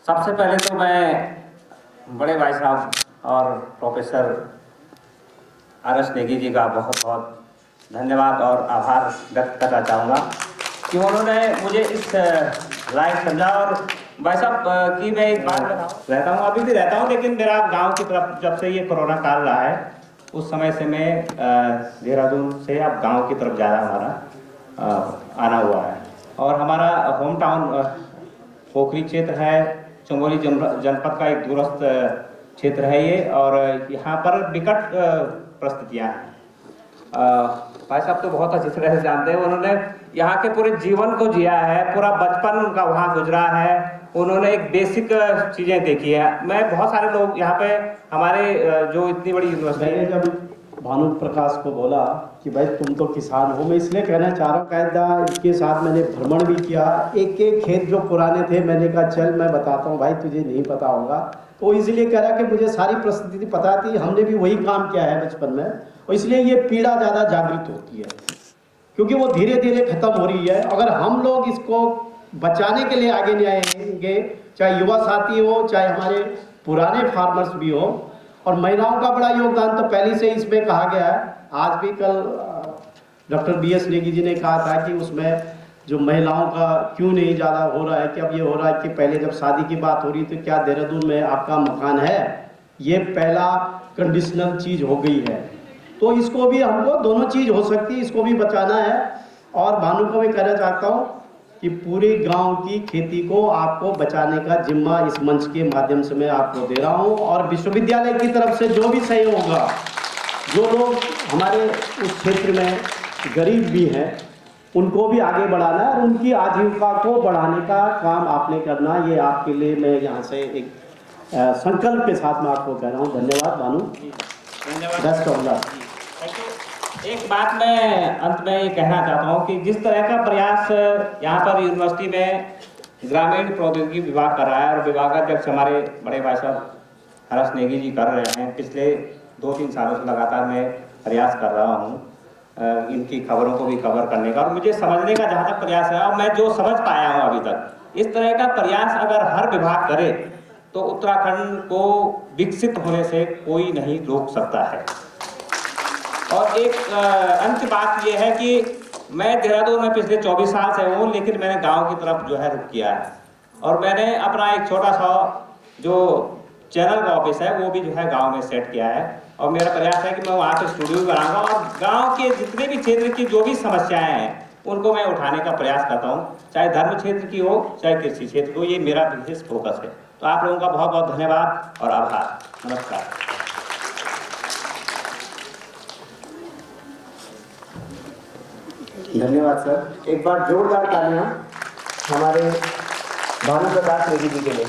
सबसे पहले तो मैं बड़े भाई साहब और प्रोफेसर आर.एस. नेगी जी का बहुत बहुत धन्यवाद और आभार व्यक्त करना चाहूँगा कि उन्होंने मुझे इस लायक समझा। और भाई साहब की मैं एक बात बताऊँ, रहता हूँ, अभी भी रहता हूँ, लेकिन मेरा गांव की तरफ जब से ये कोरोना काल रहा है उस समय से मैं देहरादून से अब गांव की तरफ ज़्यादा हमारा आना हुआ है। और हमारा होम टाउन पोखरी क्षेत्र है, चमोली जनपद का एक दूरस्थ क्षेत्र है ये, और यहाँ पर विकट परिस्थितियाँ हैं। भाई साहब तो बहुत अच्छी तरह से जानते हैं, उन्होंने यहाँ के पूरे जीवन को जिया है, पूरा बचपन उनका वहाँ गुजरा है, उन्होंने एक बेसिक चीज़ें देखी है। मैं बहुत सारे लोग यहाँ पे हमारे जो इतनी बड़ी यूनिवर्सिटी है, जब भानु प्रकाश को बोला कि भाई तुम तो किसान हो, मैं इसलिए कहना चाह रहा हूँ, कायदा इनके साथ मैंने भ्रमण भी किया, एक एक खेत जो पुराने थे मैंने कहा चल मैं बताता हूँ भाई, तुझे नहीं पता होगा। तो इसलिए कह रहा कि मुझे सारी परिस्थिति पता थी, हमने भी वही काम किया है बचपन में, और इसलिए ये पीड़ा ज़्यादा जागृत होती है क्योंकि वो धीरे धीरे खत्म हो रही है। अगर हम लोग इसको बचाने के लिए आगे नहीं आएंगे, चाहे युवा साथी हो, चाहे हमारे पुराने फार्मर्स भी हो, और महिलाओं का बड़ा योगदान तो पहले से इसमें कहा गया है। आज भी कल डॉक्टर बी.एस. नेगी जी ने कहा था कि उसमें जो महिलाओं का क्यों नहीं ज़्यादा हो रहा है, कि अब ये हो रहा है कि पहले जब शादी की बात हो रही तो क्या देहरादून में आपका मकान है, ये पहला कंडीशनल चीज़ हो गई है। तो इसको भी हमको दोनों चीज़ हो सकती है, इसको भी बचाना है। और भानु को मैं कहना चाहता हूँ कि पूरे गांव की खेती को आपको बचाने का जिम्मा इस मंच के माध्यम से मैं आपको दे रहा हूँ। और विश्वविद्यालय की तरफ से जो भी सहयोग होगा, जो लोग हमारे उस क्षेत्र में गरीब भी हैं उनको भी आगे बढ़ाना है और उनकी आजीविका को बढ़ाने का काम आपने करना। ये आपके लिए मैं यहाँ से एक संकल्प के साथ मैं आपको कह रहा हूँ। धन्यवाद भानु, धन्यवाद। एक बात मैं अंत में ये कहना चाहता हूँ कि जिस तरह का प्रयास यहाँ पर यूनिवर्सिटी में ग्रामीण प्रौद्योगिकी विभाग कर रहा है, और विभागाध्यक्ष हमारे बड़े भाई साहब आर.एस. नेगी जी कर रहे हैं, पिछले 2-3 सालों से लगातार मैं प्रयास कर रहा हूँ इनकी खबरों को भी कवर करने का, और मुझे समझने का जहाँ तक प्रयास है और मैं जो समझ पाया हूँ अभी तक, इस तरह का प्रयास अगर हर विभाग करे तो उत्तराखंड को विकसित होने से कोई नहीं रोक सकता है। और एक अंत बात यह है कि मैं देहरादून में पिछले 24 साल से हूँ, लेकिन मैंने गांव की तरफ जो है रुख किया है, और मैंने अपना एक छोटा सा जो चैनल का ऑफिस है वो भी जो है गांव में सेट किया है। और मेरा प्रयास है कि मैं वहाँ पे स्टूडियो बनाऊंगा और गांव के जितने भी क्षेत्र की जो भी समस्याएं हैं उनको मैं उठाने का प्रयास करता हूँ, चाहे धर्म क्षेत्र की हो चाहे कृषि क्षेत्र की हो। ये मेरा विशेष फोकस है। तो आप लोगों का बहुत बहुत धन्यवाद और आभार। नमस्कार। धन्यवाद सर। एक बार जोरदार तालियां हमारे भानु प्रकाश नेगी जी के लिए।